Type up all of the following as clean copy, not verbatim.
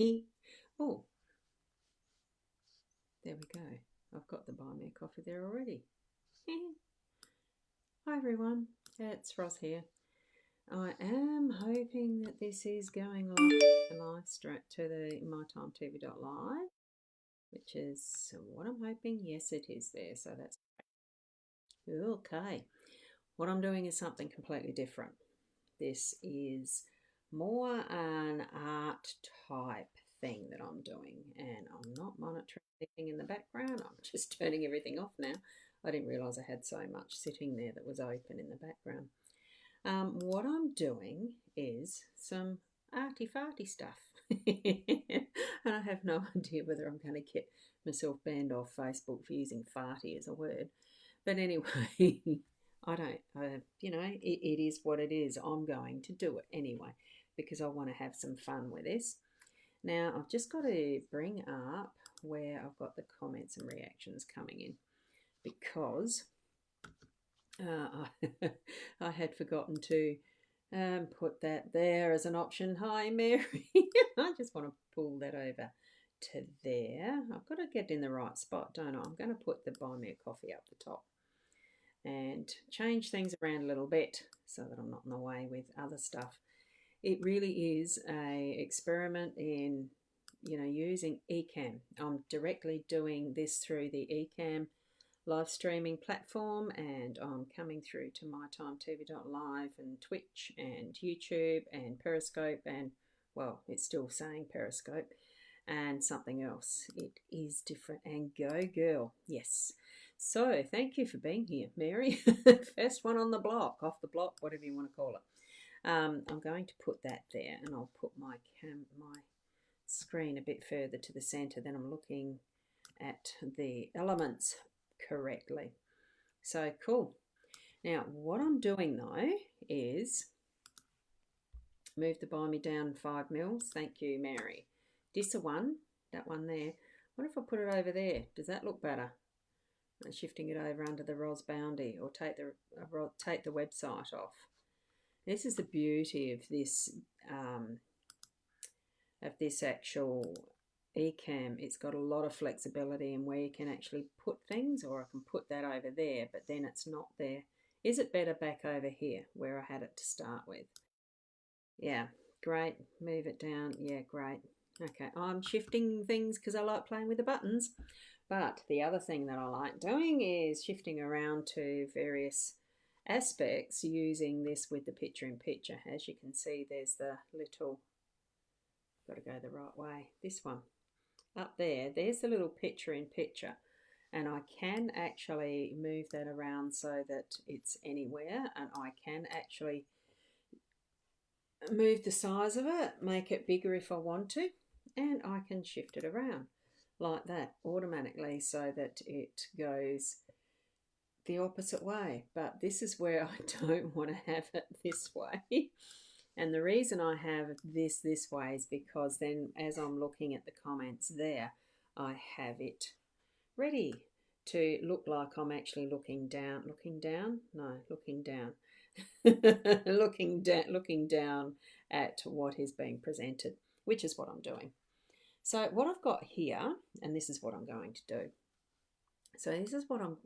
Oh, there we go. I've got the buy me a coffee there already. Hi everyone, it's Ross here. I am hoping that this is going live straight to the mytimetv.live, which is what I'm hoping. Yes, it is there, so that's okay. What I'm doing is something completely different. This is more an art type thing that I'm doing, and I'm not monitoring anything in the background. I'm just turning everything off now. I didn't realise I had so much sitting there that was open in the background. What I'm doing is some arty farty stuff. And I have no idea whether I'm going to get myself banned off Facebook for using farty as a word. But anyway, I don't, it is what it is. I'm going to do it anyway because I want to have some fun with this. Now, I've just got to bring up where I've got the comments and reactions coming in because I had forgotten to put that there as an option. Hi, Mary. I just want to pull that over to there. I've got to get in the right spot, don't I? I'm going to put the buy me a coffee up the top and change things around a little bit so that I'm not in the way with other stuff. It really is a experiment in, using Ecamm. I'm directly doing this through the Ecamm live streaming platform, and I'm coming through to mytimetv.live and Twitch and YouTube and Periscope, and well, it's still saying Periscope and something else. It is different, and go girl, yes. So thank you for being here, Mary. First one on the block, off the block, whatever you want to call it. I'm going to put that there, and I'll put my screen a bit further to the center. Then I'm looking at the elements correctly. So cool. Now what I'm doing though is move the buy me down 5 mils. Thank you, Mary. This one, that one there. What if I put it over there? Does that look better? Shifting it over under the Ros boundary, or take the website off. This is the beauty of this actual Ecamm. It's got a lot of flexibility in where you can actually put things, or I can put that over there, but then it's not there. Is it better back over here where I had it to start with? Yeah, great. Move it down. Yeah, great. Okay, I'm shifting things because I like playing with the buttons. But the other thing that I like doing is shifting around to various aspects using this with the picture in picture. As you can see, there's the little, got to go the right way, this one. Up there's the little picture in picture. And I can actually move that around so that it's anywhere, and I can actually move the size of it, make it bigger if I want to, and I can shift it around like that automatically so that it goes the opposite way. But this is where I don't want to have it this way. And the reason I have this way is because then as I'm looking at the comments there, I have it ready to look like I'm actually looking down, looking down looking down at what is being presented, which is what I'm doing. So what I've got here, and this is what I'm going to do. So this is what I'm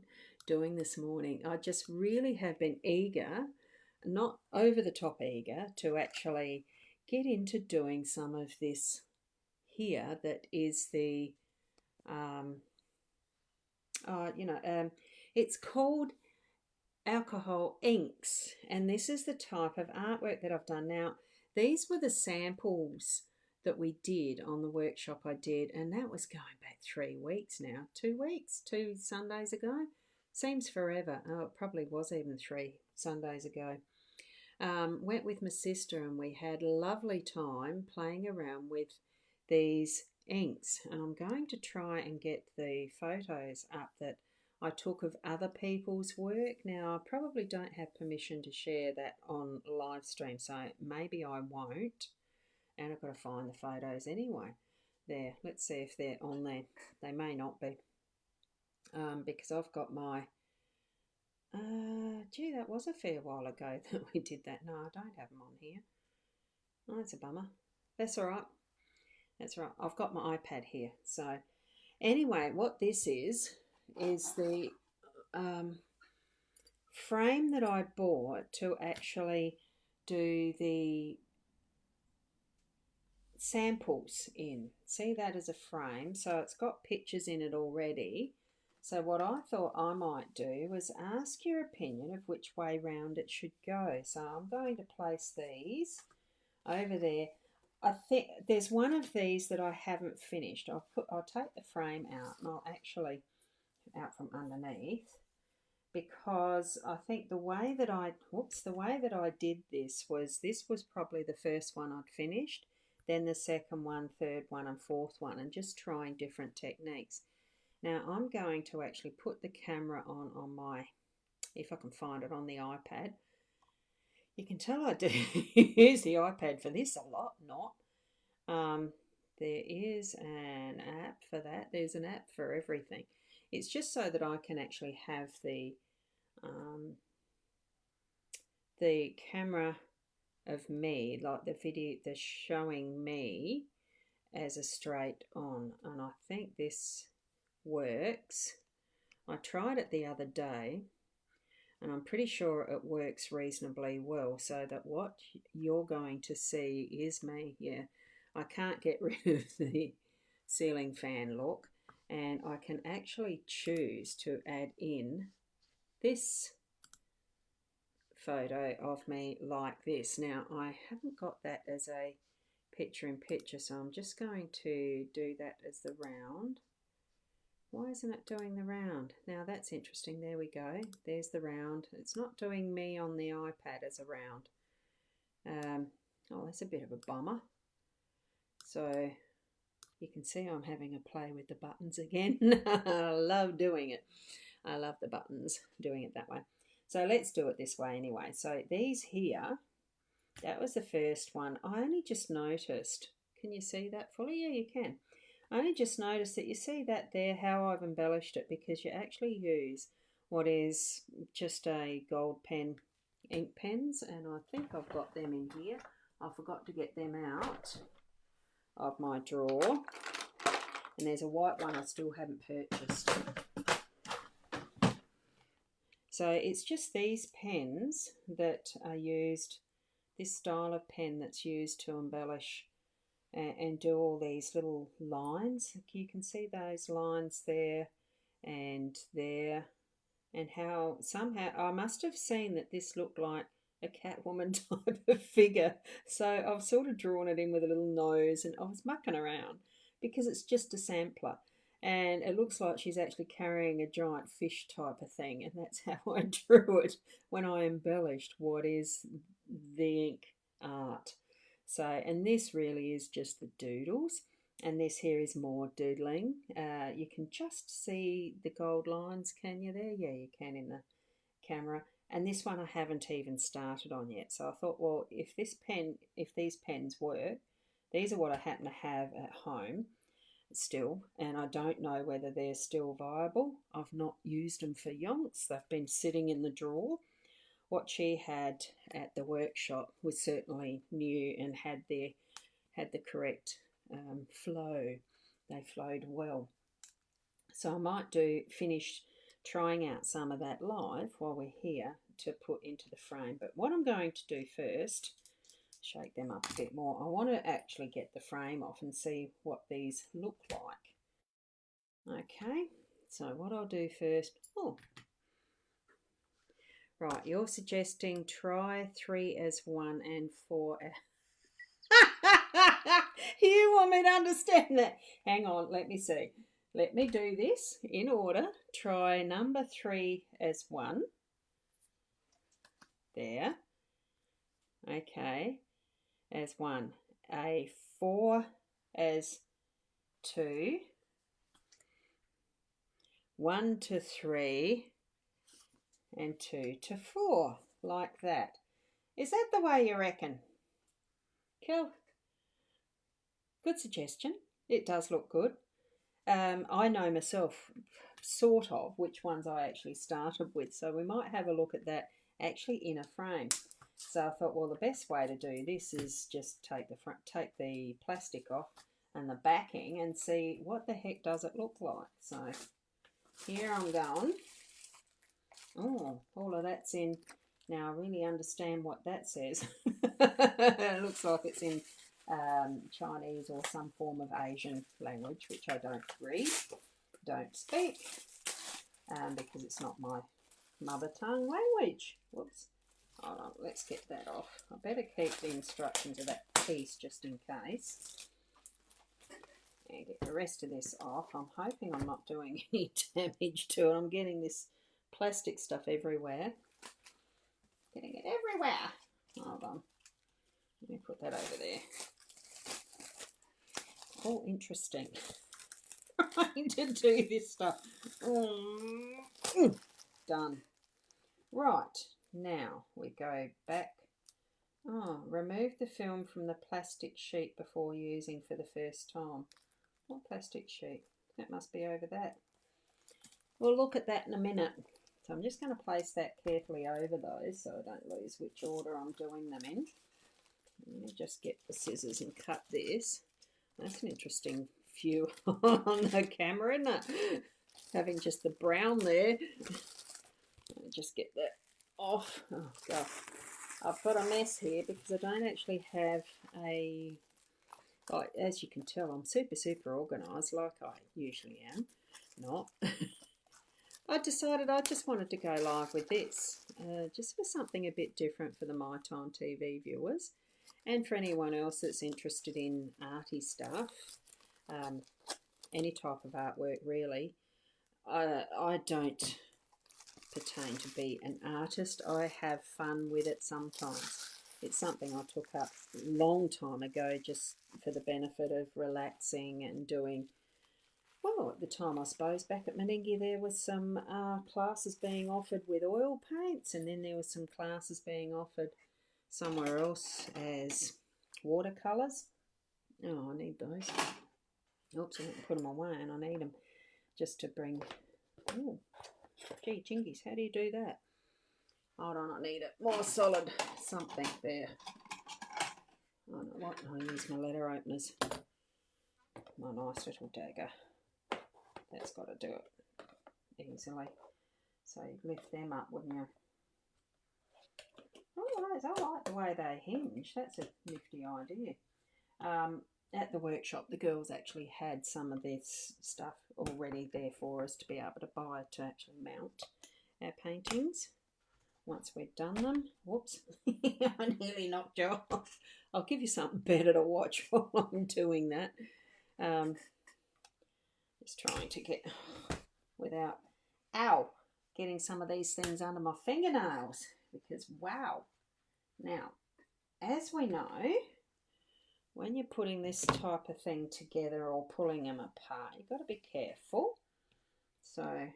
doing this morning. I just really have been eager, not over the top eager, to actually get into doing some of this here that is the it's called alcohol inks, and this is the type of artwork that I've done. Now, these were the samples that we did on the workshop I did, and that was going back 3 weeks now, 2 weeks, 2 Sundays ago. Seems forever. Oh, it probably was even 3 Sundays ago. Went with my sister and we had a lovely time playing around with these inks, and I'm going to try and get the photos up that I took of other people's work. Now, I probably don't have permission to share that on live stream, so maybe I won't, and I've got to find the photos anyway. There, let's see if they're on there. They may not be, because I've got my gee, that was a fair while ago that we did that. No, I don't have them on here. Oh, that's a bummer. That's all right. That's right. I've got my iPad here. So anyway, what this is the frame that I bought to actually do the samples in. See that as a frame, so it's got pictures in it already. So what I thought I might do was ask your opinion of which way round it should go. So I'm going to place these over there. I think there's one of these that I haven't finished. I'll take the frame out and I'll actually out from underneath, because I think the way that I did this was probably the first one I'd finished, then the second one, third one and fourth one, and just trying different techniques. Now I'm going to actually put the camera on my, if I can find it, on the iPad. You can tell I do use the iPad for this a lot, not. There is an app for that. There's an app for everything. It's just so that I can actually have the camera of me, like the video, the showing me as a straight on, and I think this works. I tried it the other day and I'm pretty sure it works reasonably well, so that what you're going to see is me. Yeah, I can't get rid of the ceiling fan look, and I can actually choose to add in this photo of me like this. Now I haven't got that as a picture in picture, so I'm just going to do that as the round. Why isn't it doing the round? Now that's interesting. There we go. There's the round. It's not doing me on the iPad as a round. Oh, that's a bit of a bummer. So you can see I'm having a play with the buttons again. I love doing it. I love the buttons, doing it that way. So let's do it this way anyway. So these here, that was the first one. I only just noticed, can you see that fully? Yeah, you can. I only just noticed that, you see that there, how I've embellished it, because you actually use what is just a gold pen ink pens, and I think I've got them in here. I forgot to get them out of my drawer, and there's a white one I still haven't purchased. So it's just these pens that are used, this style of pen that's used to embellish and do all these little lines. You can see those lines there and there, and how somehow I must have seen that this looked like a Catwoman type of figure, so I've sort of drawn it in with a little nose, and I was mucking around because it's just a sampler, and it looks like she's actually carrying a giant fish type of thing, and that's how I drew it when I embellished what is the ink art. So, and this really is just the doodles, and this here is more doodling. You can just see the gold lines, can you there? Yeah, you can in the camera. And this one I haven't even started on yet. So I thought, well, if these pens work, these are what I happen to have at home still, and I don't know whether they're still viable. I've not used them for yonks. They've been sitting in the drawer. What she had at the workshop was certainly new and had the correct flow. They flowed well. So I might finish trying out some of that live while we're here to put into the frame. But what I'm going to do first, shake them up a bit more. I want to actually get the frame off and see what these look like. Okay, so what I'll do first, right, you're suggesting try 3 as 1 and 4 as... You want me to understand that? Hang on, let me see. Let me do this in order. Try number 3 as 1. There. Okay. As 1. A 4 as 2. 1 to 3. And 2 to 4. Like that. Is that the way you reckon? Cool. Good suggestion. It does look good. I know myself sort of which ones I actually started with, so we might have a look at that actually in a frame. So I thought, well, the best way to do this is just take the plastic off, and the backing and see what the heck does it look like. So here I'm going. Oh, all of that's in. Now I really understand what that says. It looks like it's in Chinese or some form of Asian language, which I don't read, don't speak, because it's not my mother tongue language. Whoops. Hold on, let's get that off. I better keep the instructions of that piece just in case. And get the rest of this off. I'm hoping I'm not doing any damage to it. I'm getting this plastic stuff everywhere. Getting it everywhere. Hold on. Let me put that over there. Oh, interesting. Trying to do this stuff. Done. Right. Now we go back. Oh, remove the film from the plastic sheet before using for the first time. What plastic sheet? That must be over that. We'll look at that in a minute. So I'm just going to place that carefully over those so I don't lose which order I'm doing them in. Let me just get the scissors and cut this. That's an interesting view on the camera, isn't it? Having just the brown there. Let me just get that off. Oh, God. I've got a mess here because I don't actually have a... Oh, as you can tell, I'm super organised, like I usually am. Not. I decided I just wanted to go live with this, just for something a bit different for the My Time TV viewers, and for anyone else that's interested in arty stuff, any type of artwork really. I don't pertain to be an artist. I have fun with it sometimes. It's something I took up a long time ago just for the benefit of relaxing and doing. Well, at the time, I suppose, back at Meningie, there was some classes being offered with oil paints, and then there was some classes being offered somewhere else as watercolours. Oh, I need those. Oops, I didn't put them away, and I need them just to bring... Oh, gee, jingies, how do you do that? Hold on, I need it more solid something there. I don't know what, I'll use my letter openers. My nice little dagger. That's got to do it easily. So you'd lift them up, wouldn't you? Oh, those, I like the way they hinge. That's a nifty idea. At the workshop, the girls actually had some of this stuff already there for us to be able to buy to actually mount our paintings once we'd done them. Whoops, I nearly knocked you off. I'll give you something better to watch while I'm doing that. Just trying to get without, getting some of these things under my fingernails because wow. Now, as we know, when you're putting this type of thing together or pulling them apart, you've got to be careful. So I'm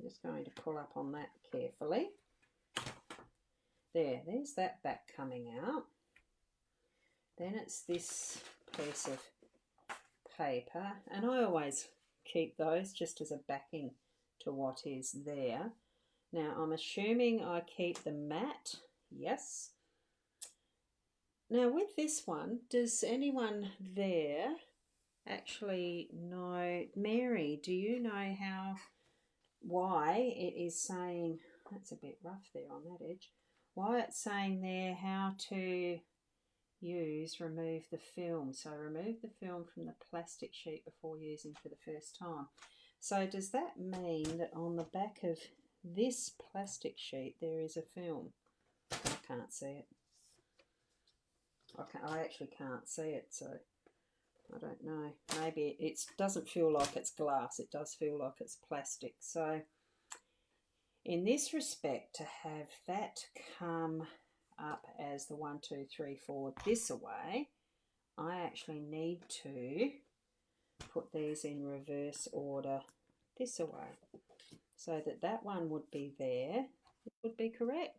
just going to pull up on that carefully. There's that back coming out. Then it's this piece of paper, and I always keep those just as a backing to what is there. Now I'm assuming I keep the mat, yes. Now with this one, does anyone there actually know, Mary, do you know why it is saying, that's a bit rough there on that edge, why it's saying there how to remove the film. So remove the film from the plastic sheet before using for the first time. So does that mean that on the back of this plastic sheet there is a film? I can't see it. I actually can't see it, so I don't know. Maybe it doesn't feel like it's glass. It does feel like it's plastic. So in this respect, to have that come up as the 1, 2, 3, 4 this away, I actually need to put these in reverse order this away so that one would be there. It would be correct.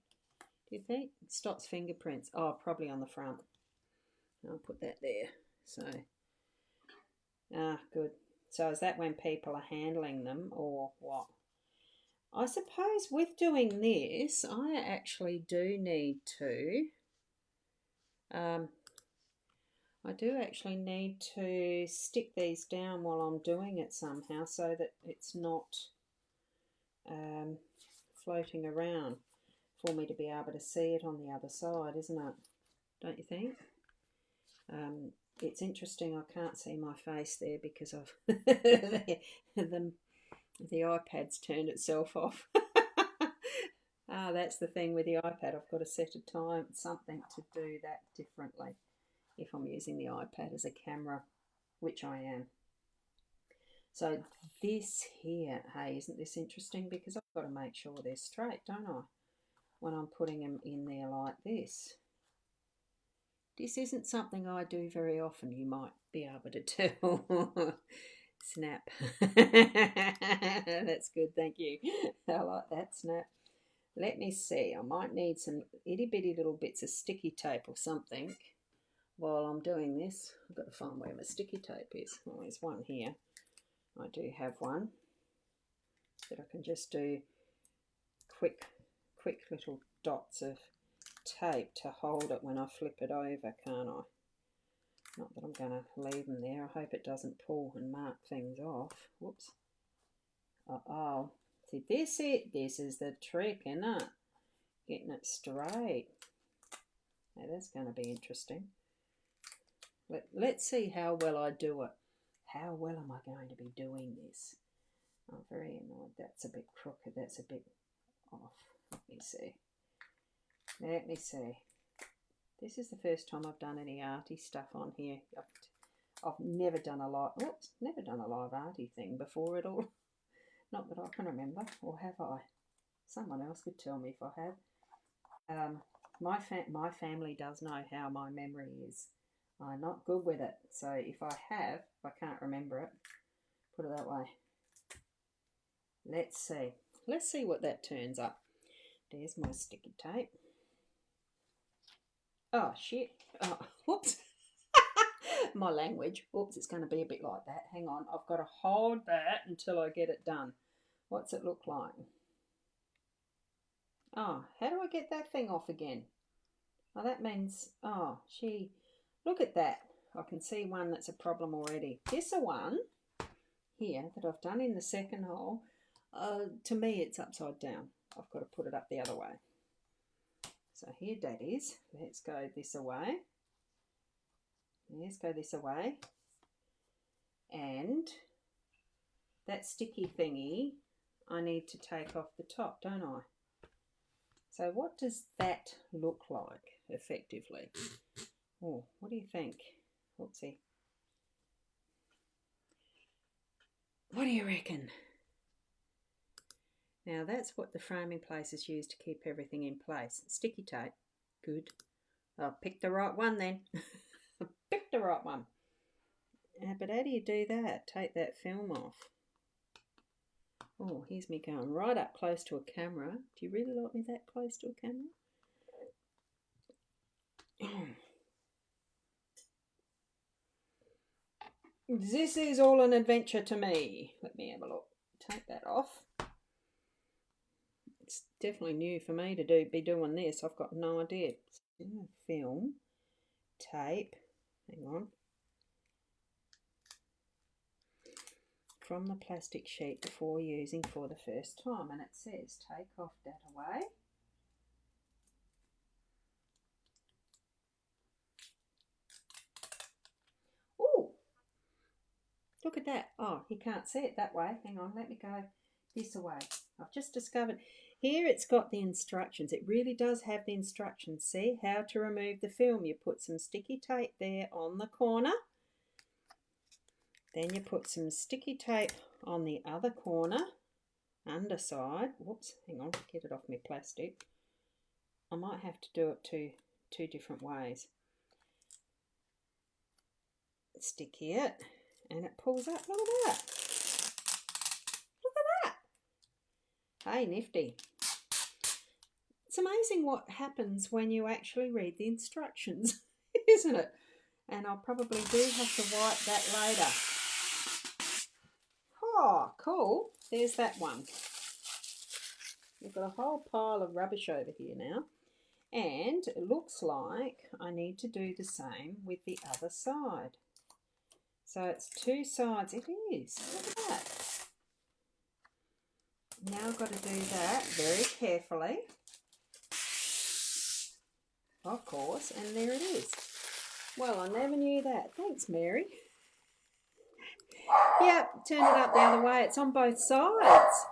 Do you think? Stott's fingerprints. Oh, probably on the front. I'll put that there. So, good. So is that when people are handling them or what? I suppose with doing this, I actually do need to, I do actually need to stick these down while I'm doing it somehow so that it's not floating around for me to be able to see it on the other side, isn't it? Don't you think? It's interesting, I can't see my face there because of the iPad's turned itself off. That's the thing with the iPad. I've got to set a time, something to do that differently if I'm using the iPad as a camera, which I am. So this here, hey, isn't this interesting? Because I've got to make sure they're straight, don't I? When I'm putting them in there like this. This isn't something I do very often, you might be able to tell. Snap. That's good, thank you. I like that, snap. Let me see, I might need some itty bitty little bits of sticky tape or something while I'm doing this. I've got to find where my sticky tape is. Well, there's one here. I do have one that I can just do quick little dots of tape to hold it when I flip it over, can't I? Not that I'm going to leave them there. I hope it doesn't pull and mark things off. Whoops. Uh-oh. See, this is the trick, isn't it? Getting it straight. Now, that's going to be interesting. Let's see how well I do it. How well am I going to be doing this? I'm very annoyed. That's a bit crooked. That's a bit off. Let me see. Let me see. This is the first time I've done any arty stuff on here. I've never done a live, never done a live arty thing before at all. Not that I can remember, or have I? Someone else could tell me if I have. My family does know how my memory is. I'm not good with it, so if I can't remember it, put it that way. Let's see. Let's see what that turns up. There's my sticky tape. Oh, shit. Oh, whoops. My language. Whoops, it's going to be a bit like that. Hang on. I've got to hold that until I get it done. What's it look like? Oh, how do I get that thing off again? Oh, that means, oh, look at that. I can see one that's a problem already. This one here that I've done in the second hole, to me it's upside down. I've got to put it up the other way. So here that is. Let's go this away. Let's go this away. And that sticky thingy, I need to take off the top, don't I? So what does that look like effectively? Oh, what do you think? Oopsie. What do you reckon? Now that's what the framing place is used to keep everything in place. Sticky tape. Good. I'll pick the right one then. Pick the right one. But how do you do that? Take that film off. Oh, here's me going right up close to a camera. Do you really like me that close to a camera? This is all an adventure to me. Let me have a look. Take that off. It's definitely new for me to be doing this. I've got no idea. Film, tape, hang on. From the plastic sheet before using for the first time, and it says take off that away. Oh, look at that. Oh, you can't see it that way. Hang on, let me go this away. I've just discovered here it's got the instructions. It really does have the instructions. See how to remove the film. You put some sticky tape there on the corner. Then you put some sticky tape on the other corner, underside. Whoops, hang on, get it off my plastic. I might have to do it two different ways. Stick it, and it pulls up. Look at that. Look at that. Hey, nifty. It's amazing what happens when you actually read the instructions, isn't it? And I'll probably do have to wipe that later. Oh, cool. There's that one. We've got a whole pile of rubbish over here now. And it looks like I need to do the same with the other side. So it's two sides. It is. Look at that. Now I've got to do that very carefully. Of course, and there it is. Well, I never knew that. Thanks, Mary. Yep, turn it up the other way. It's on both sides.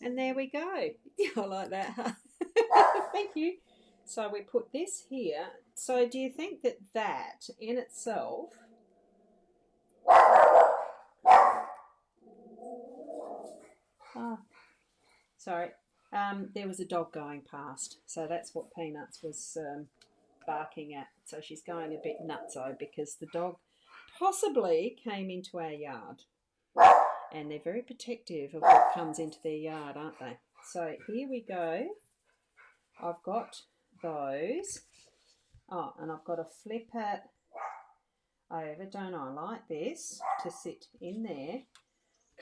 And there we go. I like that, huh? Thank you. So we put this here. So do you think that that in itself... Oh, sorry. There was a dog going past. So that's what Peanuts was barking at. So she's going a bit nutso because the dog possibly came into our yard. And they're very protective of what comes into their yard, aren't they? So here we go. I've got those. Oh, and I've got to flip it over, don't I? Like this to sit in there.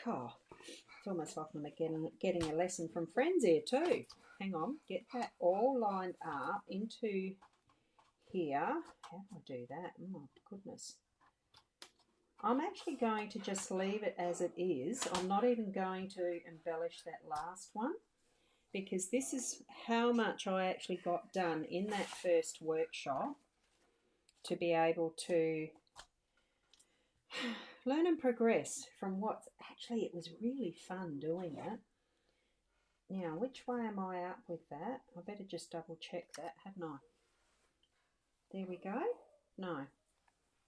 God, it's almost like I'm getting a lesson from friends here too. Hang on, get that all lined up into here. How do I do that? Oh my goodness. I'm actually going to just leave it as it is. I'm not even going to embellish that last one because this is how much I actually got done in that first workshop to be able to learn and progress from what actually it was really fun doing it. Now, which way am I up with that? I better just double check that, hadn't I? There we go. No.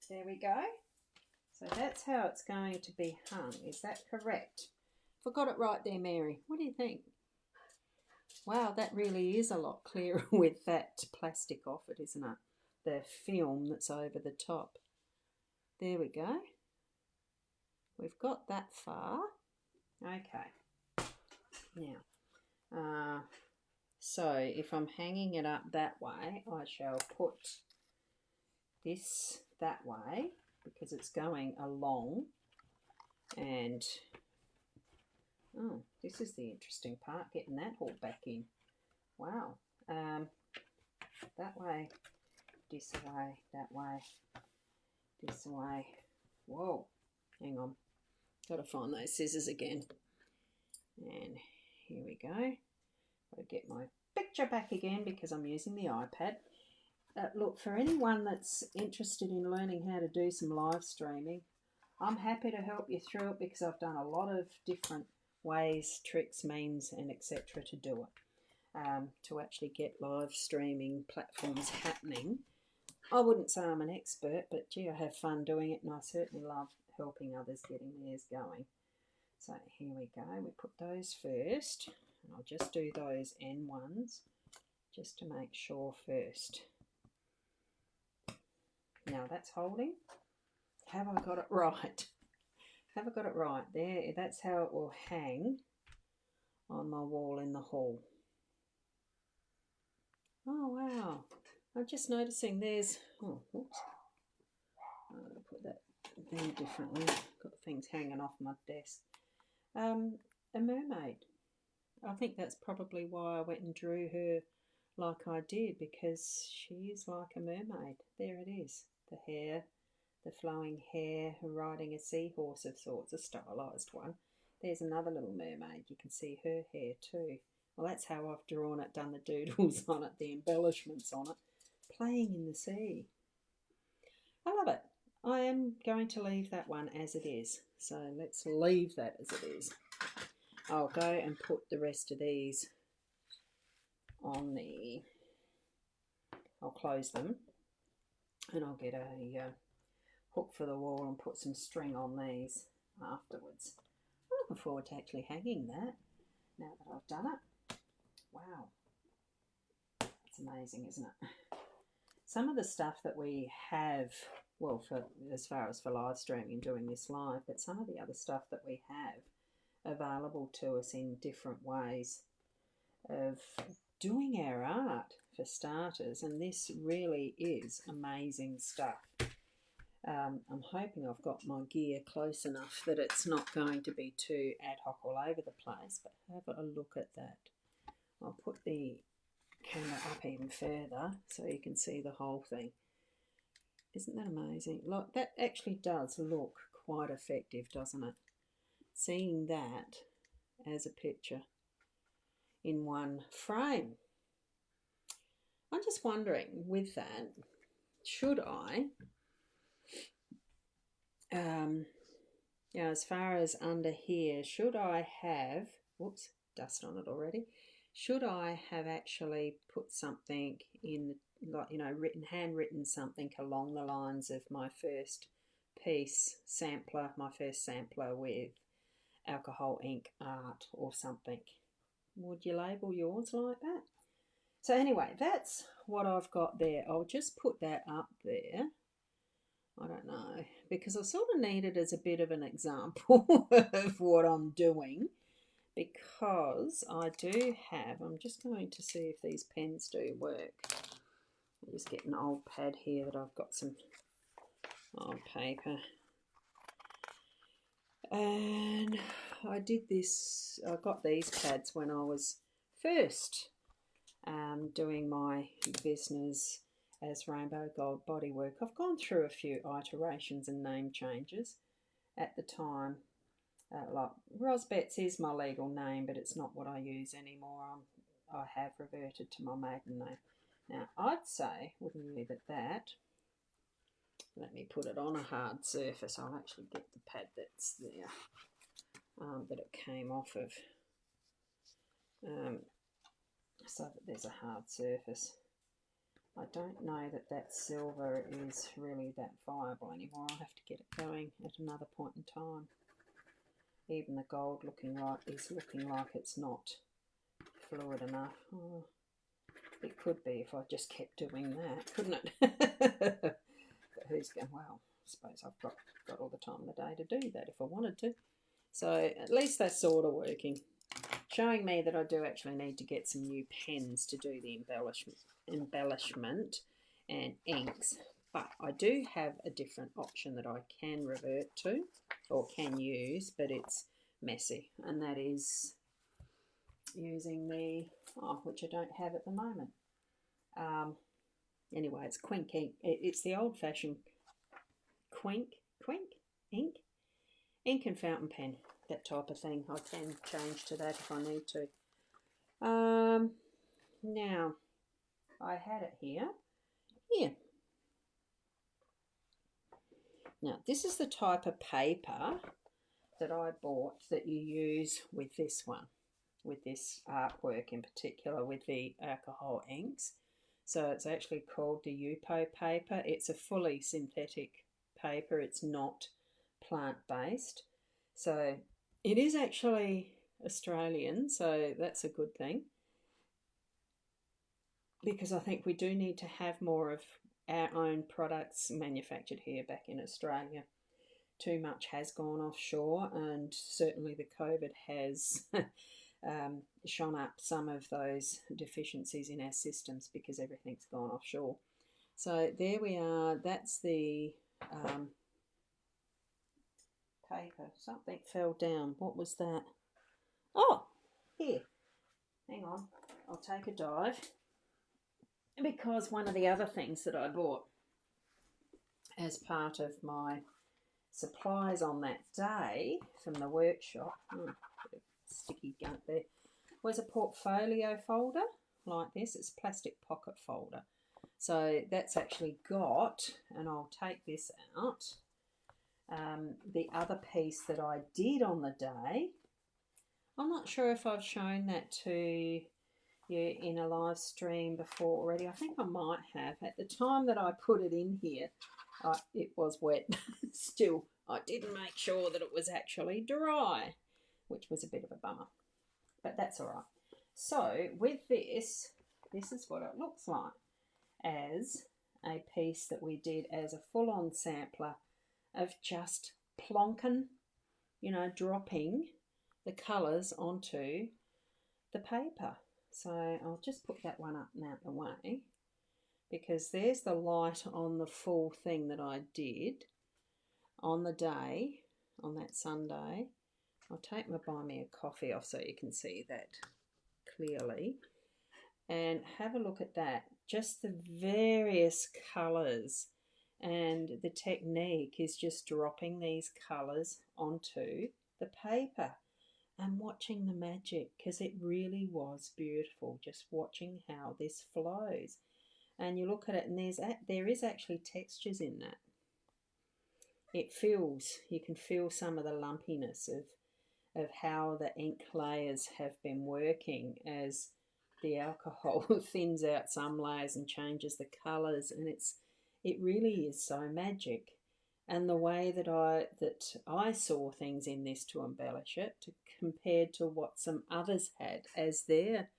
There we go. So that's how it's going to be hung. Is that correct? Forgot it right there, Mary. What do you think? Wow, that really is a lot clearer with that plastic off it, isn't it? The film that's over the top. There we go. We've got that far. Okay. Now, so if I'm hanging it up that way, I shall put this that way, because it's going along, and oh, this is the interesting part, getting that all back in. Wow. That way, this way, that way, this way. Whoa, hang on, got to find those scissors again. And here we go. Got to get my picture back again because I'm using the iPad. Look, for anyone that's interested in learning how to do some live streaming, I'm happy to help you through it because I've done a lot of different ways, tricks, means, and etc. to do it, to actually get live streaming platforms happening. I wouldn't say I'm an expert, but gee, I have fun doing it, and I certainly love helping others getting theirs going. So here we go. We put those first, and I'll just do those end ones just to make sure first. Now that's holding. Have I got it right? Have I got it right? There, that's how it will hang on my wall in the hall. Oh wow. I'm just noticing there's, oh, whoops. I'm going to put that there differently. Got things hanging off my desk. A mermaid. I think that's probably why I went and drew her like I did, because she is like a mermaid. There it is. The hair, the flowing hair, riding a seahorse of sorts, a stylised one. There's another little mermaid. You can see her hair too. Well, that's how I've drawn it, done the doodles on it, the embellishments on it. Playing in the sea. I love it. I am going to leave that one as it is. So let's leave that as it is. I'll go and put the rest of these on the... I'll close them. And I'll get a hook for the wall and put some string on these afterwards. I'm looking forward to actually hanging that now that I've done it. Wow. It's amazing, isn't it? Some of the stuff that we have, well, for as far as for live streaming, doing this live, but some of the other stuff that we have available to us in different ways of doing our art, for starters, and this really is amazing stuff. I'm hoping I've got my gear close enough that it's not going to be too ad hoc all over the place, but have a look at that. I'll put the camera up even further so you can see the whole thing. Isn't that amazing? Like, that actually does look quite effective, doesn't it? Seeing that as a picture in one frame. I'm just wondering, with that, should I, as far as under here, should I have, whoops, dust on it already, should I have actually put something in, like, handwritten something along the lines of my first piece sampler, my first sampler with alcohol ink art or something? Would you label yours like that? So anyway, that's what I've got there. I'll just put that up there. I don't know, because I sort of need it as a bit of an example of what I'm doing, because I do have, I'm just going to see if these pens do work. I'll just get an old pad here that I've got some old paper. And I did this, I got these pads when I was first doing my business as Rainbow Gold Bodywork. I've gone through a few iterations and name changes. At the time, like Rosbets is my legal name, but it's not what I use anymore. I have reverted to my maiden name. Now, I'd say, wouldn't you, that, let me put it on a hard surface. I'll actually get the pad that's there, that it came off of, so that there's a hard surface. I don't know that silver is really that viable anymore. I'll have to get it going at another point in time. Even the gold looking like it's not fluid enough. Oh, it could be if I just kept doing that, couldn't it? But who's going, well, I suppose I've got all the time in the day to do that if I wanted to. So at least that's sort of working. Showing me that I do actually need to get some new pens to do the embellishment and inks. But I do have a different option that I can revert to or can use, but it's messy. And that is using the, which I don't have at the moment. Anyway, it's Quink ink. It's the old-fashioned Quink ink and fountain pen, that type of thing. I can change to that if I need to. Now, I had it here. Now, this is the type of paper that I bought that you use with this one, with this artwork in particular, with the alcohol inks. So it's actually called the Yupo paper. It's a fully synthetic paper. It's not plant-based. So it is actually Australian, so that's a good thing, because I think we do need to have more of our own products manufactured here back in Australia. Too much has gone offshore, and certainly the COVID has shone up some of those deficiencies in our systems because everything's gone offshore. So there we are. That's the paper. Something fell down. What was that? Oh, here. Hang on. I'll take a dive. Because one of the other things that I bought as part of my supplies on that day from the workshop, sticky gunk there, was a portfolio folder like this. It's a plastic pocket folder. So that's actually got, and I'll take this out, the other piece that I did on the day. I'm not sure if I've shown that to you in a live stream before already. I think I might have. At the time that I put it in here, it was wet. Still, I didn't make sure that it was actually dry, which was a bit of a bummer. But that's all right. So with this is what it looks like as a piece that we did as a full-on sampler of just plonking, dropping the colours onto the paper. So I'll just put that one up and out the way, because there's the light on the full thing that I did on the day, on that Sunday. I'll take my buy me a coffee off so you can see that clearly. And have a look at that. Just the various colours, and the technique is just dropping these colours onto the paper and watching the magic, because it really was beautiful just watching how this flows. And you look at it and there is actually textures in that. It feels, you can feel some of the lumpiness of how the ink layers have been working as the alcohol thins out some layers and changes the colours, and it really is so magic. And the way that I saw things in this to embellish it, compared to what some others had as their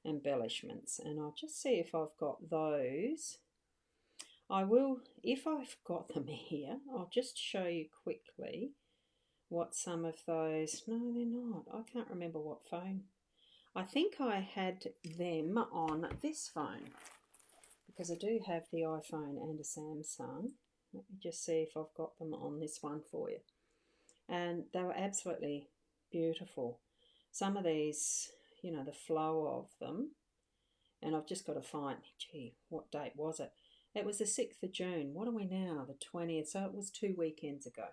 embellishments. And I'll just see if I've got those. I will, if I've got them here, I'll just show you quickly what some of those, no they're not, I can't remember what phone. I think I had them on this phone, because I do have the iPhone and a Samsung. Let me just see if I've got them on this one for you. And they were absolutely beautiful. Some of these, you know, the flow of them, and I've just got to find, gee, what date was it? It was the 6th of June. What are we now? The 20th. So it was 2 weekends ago.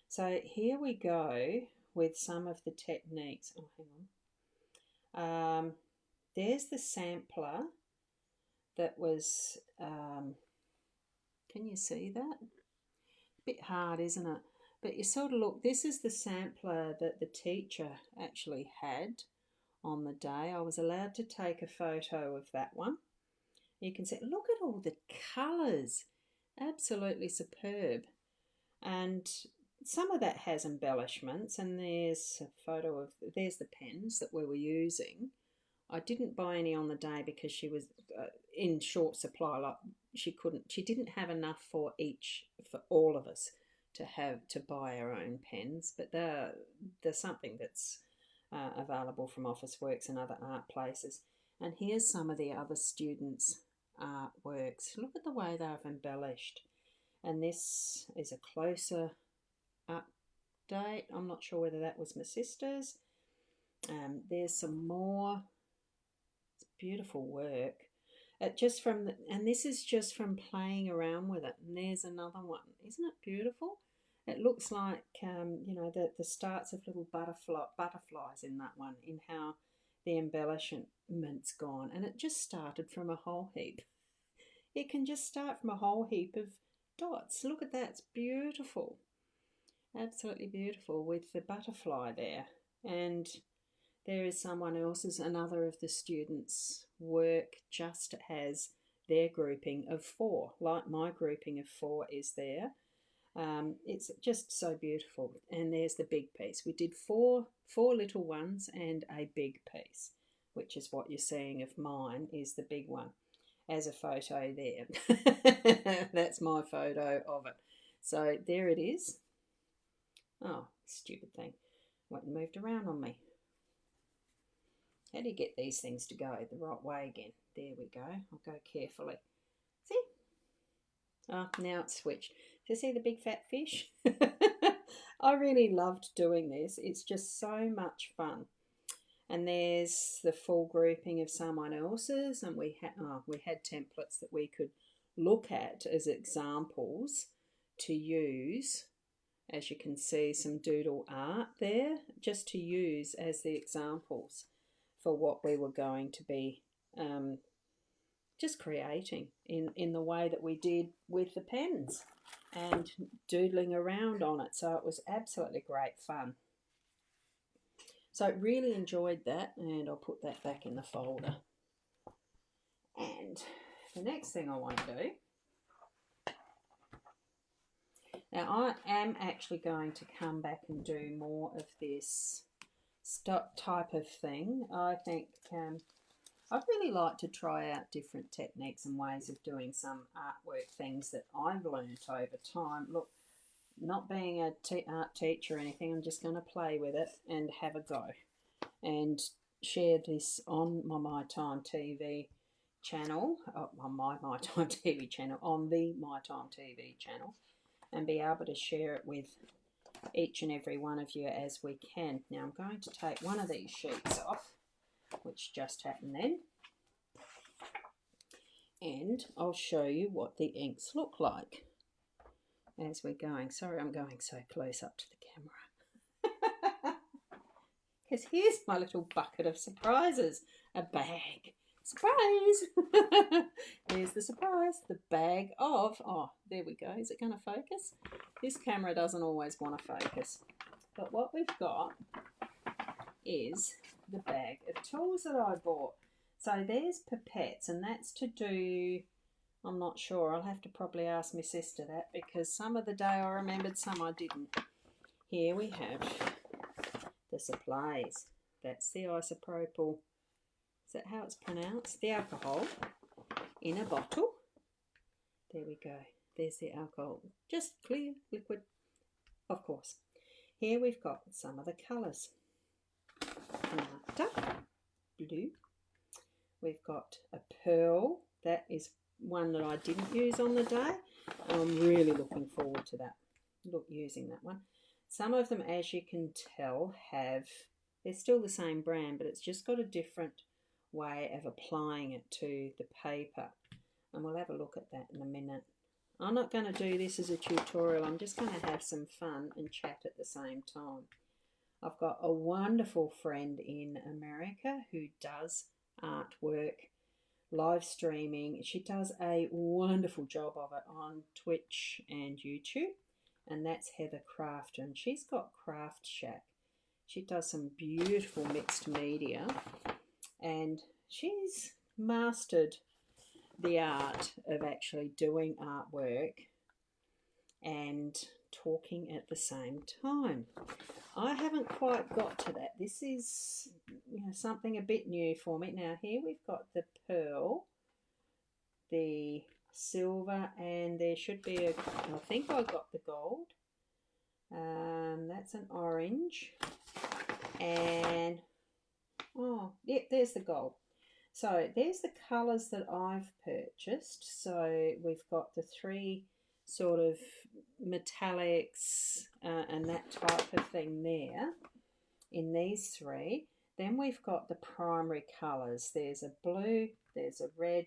So here we go with some of the techniques. Oh, hang on. There's the sampler that was, can you see that? A bit hard, isn't it? But you sort of look, this is the sampler that the teacher actually had on the day. I was allowed to take a photo of that one. You can see, look at all the colours, absolutely superb. And some of that has embellishments, and there's a photo of, there's the pens that we were using. I didn't buy any on the day because she was in short supply. Like she didn't have enough for all of us to buy our own pens. But there's something that's available from Officeworks and other art places. And here's some of the other students' artworks. Look at the way they've embellished. And this is a closer update. I'm not sure whether that was my sister's. There's some more. It's beautiful work. And this is just from playing around with it. And there's another one. Isn't it beautiful? It looks like you know, the starts of little butterflies in that one, in how the embellishment's gone. And it just started from a whole heap. It can just start from a whole heap of dots. Look at that, it's beautiful. Absolutely beautiful with the butterfly there. And there is someone else's, another of the students' work just has their grouping of 4, like my grouping of 4 is there. It's just so beautiful. And there's the big piece. We did four little ones and a big piece, which is what you're seeing of mine, is the big one as a photo there. That's my photo of it. So there it is. Oh, stupid thing. Went and moved around on me. How do you get these things to go the right way again? There we go. I'll go carefully. See? Oh, now it's switched. Do you see the big fat fish? I really loved doing this. It's just so much fun. And there's the full grouping of someone else's, and we had templates that we could look at as examples to use. As you can see, some doodle art there, just to use as the examples for what we were going to be just creating in the way that we did with the pens and doodling around on it. So it was absolutely great fun. So I really enjoyed that, and I'll put that back in the folder. And the next thing I want to do, now I am actually going to come back and do more of this type of thing. I think I'd really like to try out different techniques and ways of doing some artwork things that I've learnt over time. Look, not being a art teacher or anything, I'm just going to play with it and have a go and share this on my My Time TV channel, on my Time TV channel, on the My Time TV channel, and be able to share it with each and every one of you as we can. Now I'm going to take one of these sheets off, which just happened then. and I'll show you what the inks look like as we're going. Sorry, I'm going so close up to the camera. Because here's my little bucket of surprises. A bag. Surprise! Here's the surprise. The bag of... Oh, there we go. Is it going to focus? This camera doesn't always want to focus. But what we've got is the bag of tools that I bought. So there's pipettes, and that's to do... I'm not sure. I'll have to probably ask my sister that, because some of the day I remembered, some I didn't. Here we have the supplies. That's the isopropyl. Is that how it's pronounced? The alcohol in a bottle. There we go. There's the alcohol. Just clear liquid, of course. Here we've got some of the colours. Blue. We've got a pearl. That is one that I didn't use on the day. I'm really looking forward to that. Using that one. Some of them, as you can tell, they're still the same brand, but it's just got a different way of applying it to the paper. And we'll have a look at that in a minute. I'm not going to do this as a tutorial. I'm just going to have some fun and chat at the same time. I've got a wonderful friend in America who does artwork, live streaming. She does a wonderful job of it on Twitch and YouTube, and that's Heather Crafter, and she's got Craft Shack. She does some beautiful mixed media, and she's mastered the art of actually doing artwork and talking at the same time. I haven't quite got to that. This is, something a bit new for me. Now here we've got the pearl, the silver, and there should be I think I got the gold. That's an orange, and there's the gold. So there's the colours that I've purchased. So we've got the three sort of metallics and that type of thing there in these three. Then we've got the primary colours. There's a blue, there's a red,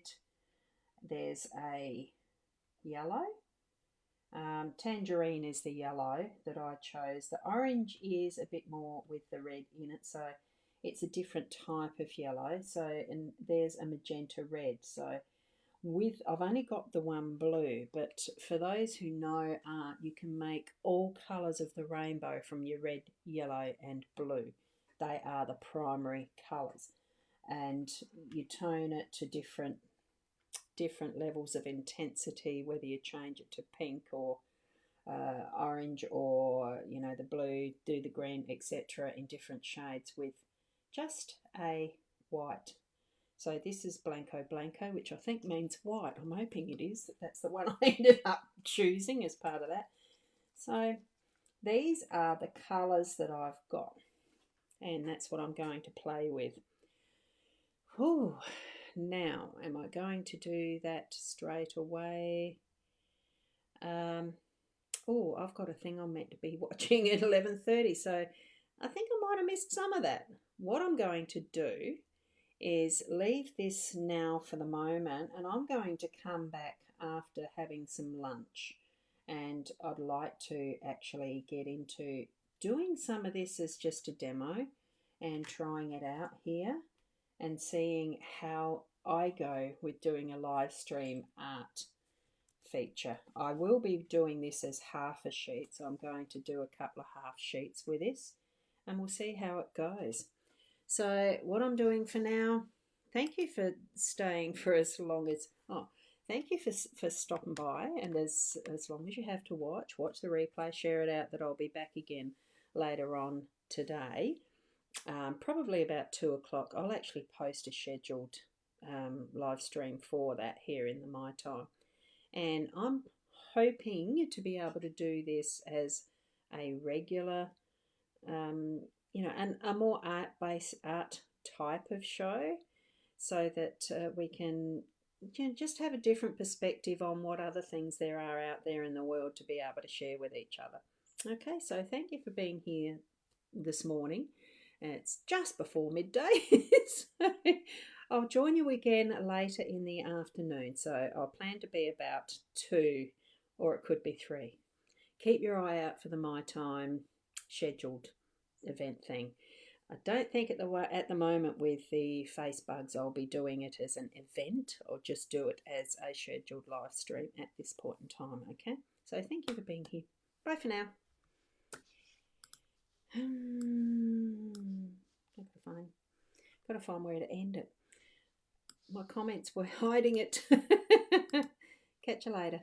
there's a yellow. Tangerine is the yellow that I chose. The orange is a bit more with the red in it, so it's a different type of yellow. So, and there's a magenta red. So I've only got the one blue, but for those who know art, you can make all colours of the rainbow from your red, yellow and blue. They are the primary colours, and you tone it to different levels of intensity, whether you change it to pink or orange, or the blue, do the green, etc., in different shades with just a white. So this is Blanco Blanco, which I think means white. I'm hoping it is. That's the one I ended up choosing as part of that. So these are the colours that I've got, and that's what I'm going to play with. Whew. Now, am I going to do that straight away? I've got a thing I'm meant to be watching at 11:30, so I think I might have missed some of that. What I'm going to do is leave this now for the moment, and I'm going to come back after having some lunch, and I'd like to actually get into doing some of this as just a demo and trying it out here and seeing how I go with doing a live stream art feature. I will be doing this as half a sheet, so I'm going to do a couple of half sheets with this, and we'll see how it goes. So what I'm doing for now, thank you for staying for as long as, thank you for stopping by, and as long as you have to watch the replay, share it out, that I'll be back again later on today. Probably about 2 o'clock. I'll actually post a scheduled live stream for that here in the My Time. And I'm hoping to be able to do this as a regular, and a more art type of show, so that we can just have a different perspective on what other things there are out there in the world to be able to share with each other. Okay, so thank you for being here this morning. It's just before midday. So I'll join you again later in the afternoon. So I'll plan to be about 2, or it could be 3. Keep your eye out for the My Time scheduled event thing. I don't think at the moment with the face bugs I'll be doing it as an event. I'll just do it as a scheduled live stream at this point in time, okay? So thank you for being here. Bye for now. Gotta find where to end it. My comments were hiding it. Catch you later.